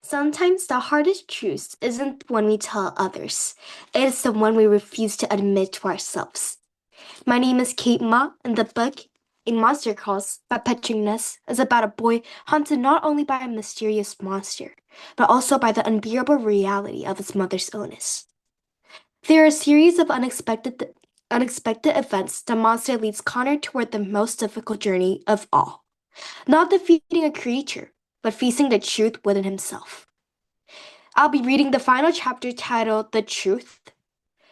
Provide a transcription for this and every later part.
Sometimes the hardest truth isn't when we tell others, it is the one we refuse to admit to ourselves. My name is Yeseul Ma, and the book, In Monster Calls by Petrinus, is about a boy haunted not only by a mysterious monster, but also by the unbearable reality of his mother's illness. There are a series of unexpected events the monster leads Connor toward the most difficult journey of all. Not defeating a creature, but facing the truth within himself. I'll be reading the final chapter titled The Truth.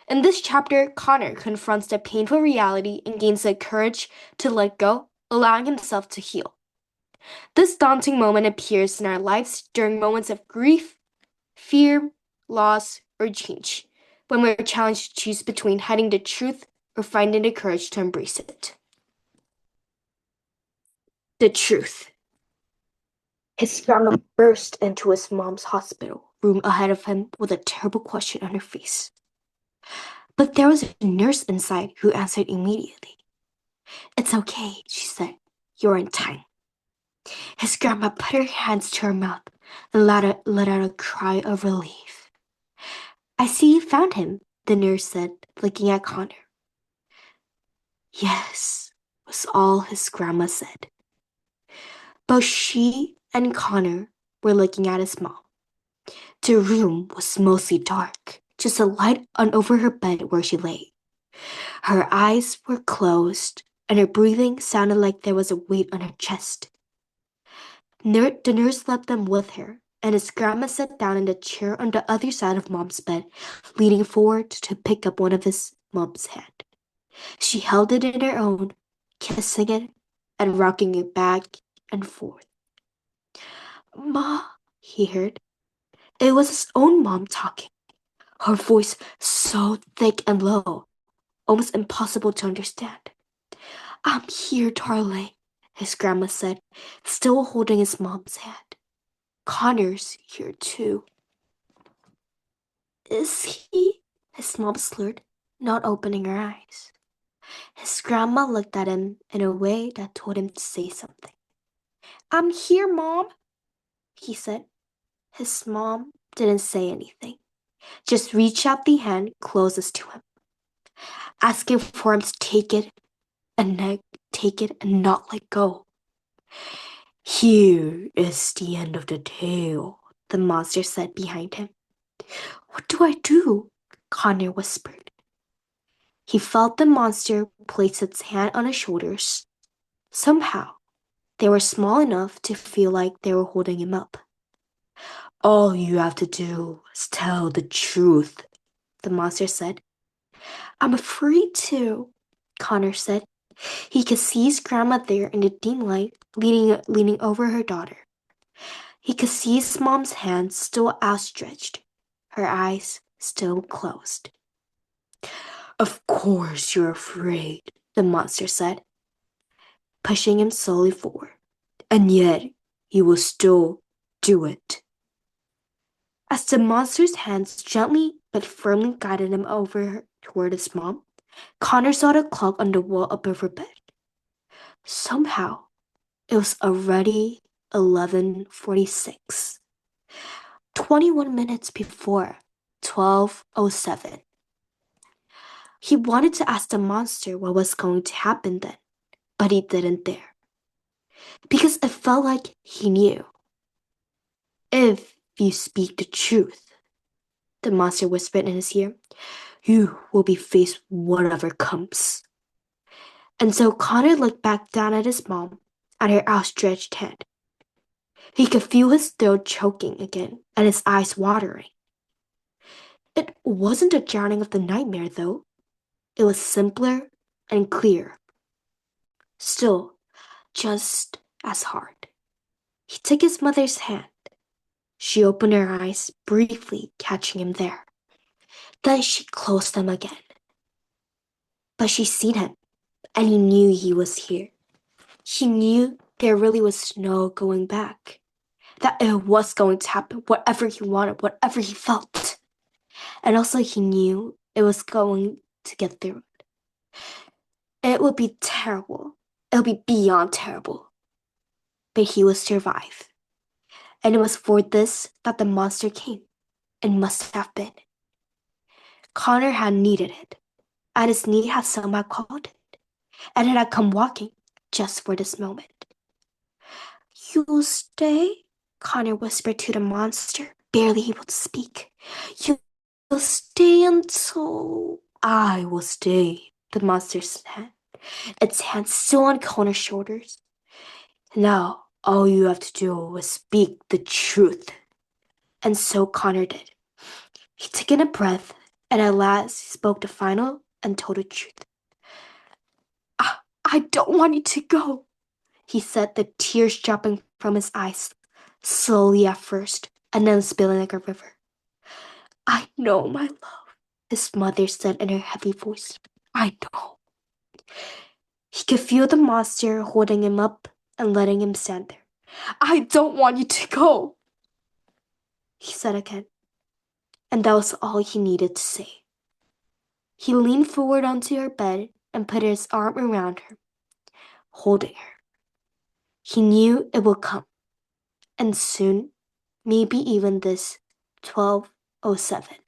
In this chapter, Connor confronts the painful reality and gains the courage to let go, allowing himself to heal. This daunting moment appears in our lives during moments of grief, fear, loss, or change, when we're challenged to choose between hiding the truth or finding the courage to embrace it. The truth. His grandma burst into his mom's hospital room ahead of him with a terrible question on her face. But there was a nurse inside who answered immediately. "It's okay," she said. "You're in time." His grandma put her hands to her mouth and let out a cry of relief. "I see you found him," the nurse said, looking at Connor. "Yes," was all his grandma said. Both she and Connor were looking at his mom. The room was mostly dark, just a light on over her bed where she lay. Her eyes were closed, and her breathing sounded like there was a weight on her chest. The nurse left them with her, and his grandma sat down in the chair on the other side of Mom's bed, leaning forward to pick up one of his mom's hand. She held it in her own, kissing it and rocking it back and forth. "Ma," he heard. It was his own mom talking, her voice so thick and low, almost impossible to understand. "I'm here, darling," his grandma said, still holding his mom's hand. "Connor's here too." "Is he?" his mom slurred, not opening her eyes. His grandma looked at him in a way that told him to say something. "I'm here, Mom," he said. His mom didn't say anything, just reached out the hand closest to him, asking for him to take it and not let go. "Here is the end of the tale," the monster said behind him. "What do I do?" Connor whispered. He felt the monster place its hand on his shoulders. Somehow, they were small enough to feel like they were holding him up. "All you have to do is tell the truth," the monster said. "I'm afraid to," Connor said. He could see his grandma there in the dim light, leaning over her daughter. He could see his mom's hand still outstretched, her eyes still closed. "Of course you're afraid," the monster said, pushing him slowly forward. "And yet, you will still do it." As the monster's hands gently but firmly guided him over toward his mom, Connor saw the clock on the wall above her bed. Somehow, it was already 11:46. 21 minutes before 12:07. He wanted to ask the monster what was going to happen then, but he didn't dare. Because it felt like he knew. "If you speak the truth," the monster whispered in his ear, "you will be faced with whatever comes." And so Connor looked back down at his mom, at her outstretched hand. He could feel his throat choking again and his eyes watering. It wasn't the drowning of the nightmare, though. It was simpler and clearer. Still, just as hard. He took his mother's hand. She opened her eyes, briefly catching him there. Then she closed them again. But she'd seen him, and he knew he was here. He knew there really was no going back. That it was going to happen, whatever he wanted, whatever he felt. And also he knew it was going to get through it. It would be terrible. It would be beyond terrible. But he would survive. And it was for this that the monster came. It must have been. Connor had needed it, and his need had somehow called it, and it had come walking just for this moment. "You'll stay?" Connor whispered to the monster, barely able to speak. "You'll stay until—" "I will stay," the monster said, its hand still on Connor's shoulders. "Now, all you have to do is speak the truth." And so Connor did. He took in a breath, and at last he spoke the final and total truth. I don't want you to go," he said, the tears dropping from his eyes, slowly at first, and then spilling like a river. "I know, my love," his mother said in her heavy voice. "I know." He could feel the monster holding him up and letting him stand there. "I don't want you to go," he said again. And that was all he needed to say. He leaned forward onto her bed and put his arm around her, holding her. He knew it would come, and soon, maybe even this 12:07.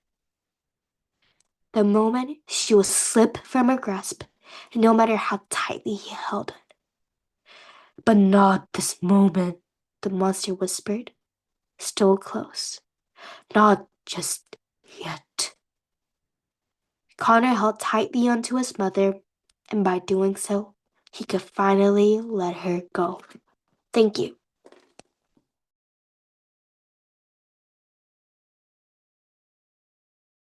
The moment she would slip from her grasp, no matter how tightly he held it. "But not this moment," the monster whispered, still close. "Not just yet." Connor held tightly onto his mother, and by doing so, he could finally let her go. Thank you.